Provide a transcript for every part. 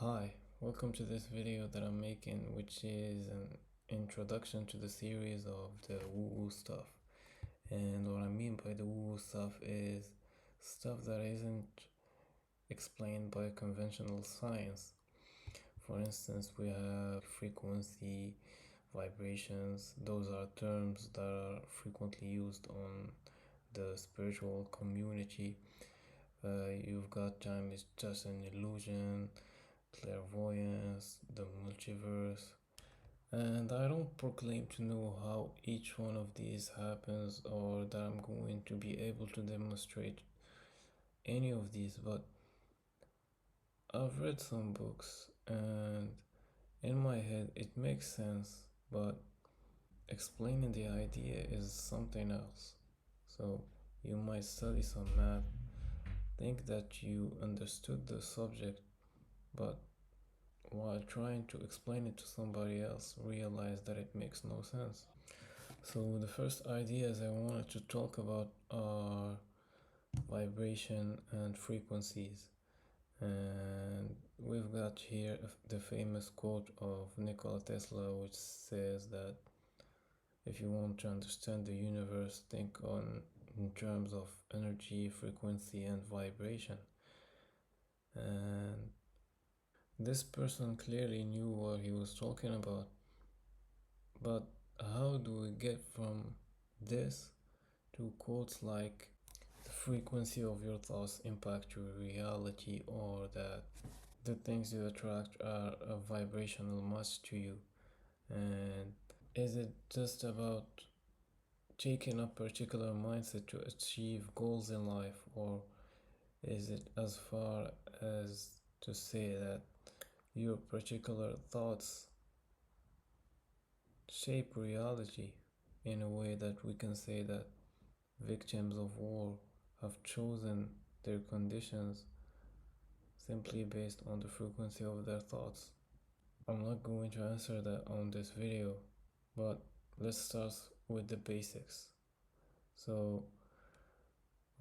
Hi, welcome to this video that I'm making, which is an introduction to the series of the woo-woo stuff. And what I mean by the woo-woo stuff is stuff that isn't explained by conventional science. For instance, we have frequency, vibrations. Those are terms that are frequently used on the spiritual community. You've got time is just an illusion, clairvoyance, the multiverse, and I don't proclaim to know how each one of these happens or that I'm going to be able to demonstrate any of these, but I've read some books and in my head it makes sense, but explaining the idea is something else. So you might study some math, think that you understood the subject, but while trying to explain it to somebody else, realize that it makes no sense. So the first ideas I wanted to talk about are vibration and frequencies. And we've got here the famous quote of Nikola Tesla, which says that if you want to understand the universe, think in terms of energy, frequency, and vibration. And this person clearly knew what he was talking about. But how do we get from this to quotes like the frequency of your thoughts impact your reality, or that the things you attract are a vibrational match to you? And is it just about taking a particular mindset to achieve goals in life, or is it as far as to say that your particular thoughts shape reality in a way that we can say that victims of war have chosen their conditions simply based on the frequency of their thoughts? I'm not going to answer that on this video, but let's start with the basics. So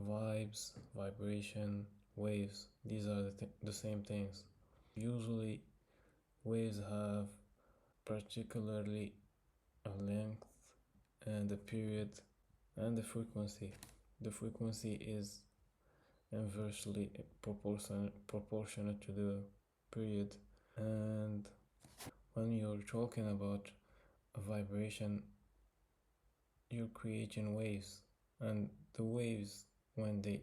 vibes, vibration, waves, these are the same things. Usually waves have particularly a length and a period and the frequency. The frequency is inversely proportionate to the period. And when you're talking about a vibration, you're creating waves, and the waves, when they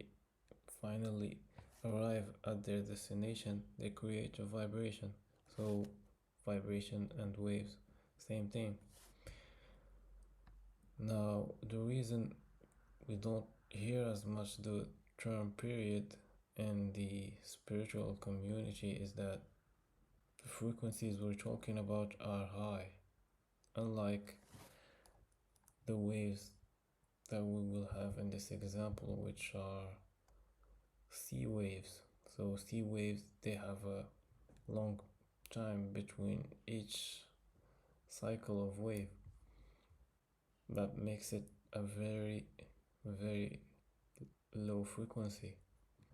finally arrive at their destination, they create a vibration. So vibration and waves, same thing. Now the reason we don't hear as much the term period in the spiritual community is that the frequencies we're talking about are high, unlike the waves that we will have in this example, which are sea waves. So sea waves, they have a long time between each cycle of wave. That makes it a very, very low frequency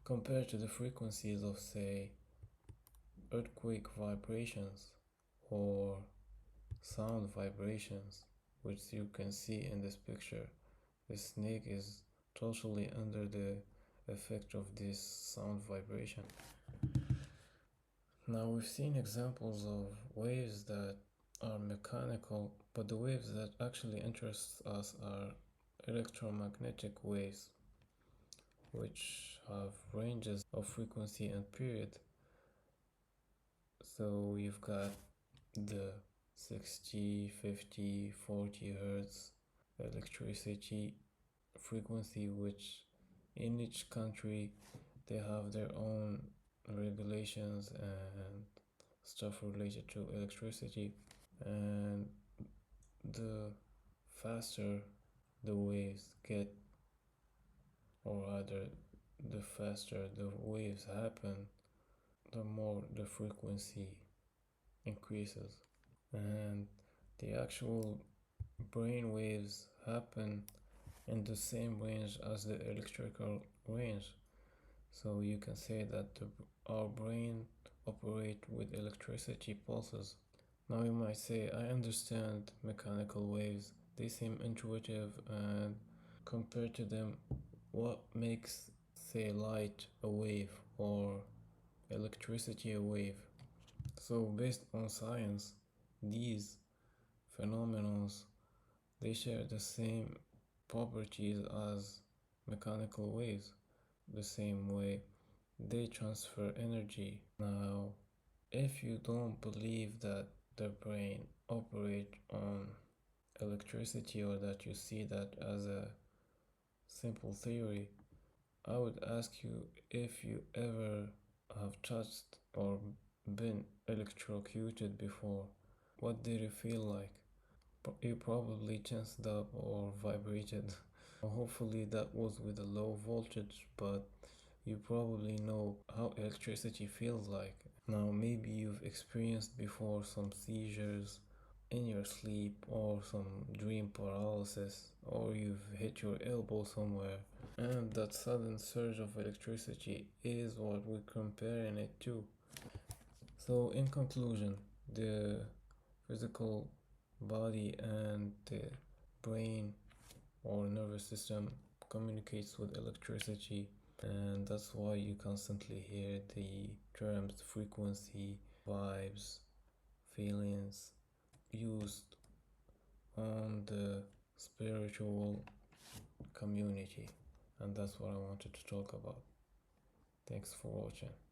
compared to the frequencies of, say, earthquake vibrations or sound vibrations, which you can see in this picture. The snake is totally under the effect of this sound vibration. Now we've seen examples of waves that are mechanical, but the waves that actually interest us are electromagnetic waves, which have ranges of frequency and period. So you've got the 60, 50, 40 hertz electricity frequency, which in each country they have their own regulations and stuff related to electricity. And the faster the waves get, or rather the faster the waves happen, the more the frequency increases. And the actual brain waves happen in the same range as the electrical range. So you can say that our brain operate with electricity pulses. Now you might say, I understand mechanical waves, they seem intuitive, and compared to them, what makes, say, light a wave or electricity a wave? So, based on science, these phenomena they share the same properties as mechanical waves, the same way they transfer energy. Now, if you don't believe that the brain operates on electricity or that you see that as a simple theory, I would ask you if you ever have touched or been electrocuted before. What did it feel like? You probably tensed up or vibrated. Hopefully, that was with a low voltage, but you probably know how electricity feels like. Now, maybe you've experienced before some seizures in your sleep, or some dream paralysis, or you've hit your elbow somewhere. And that sudden surge of electricity is what we're comparing it to. So, in conclusion, the physical body and the brain or nervous system communicates with electricity, and that's why you constantly hear the terms frequency, vibes, feelings used on the spiritual community, and that's what I wanted to talk about. Thanks for watching.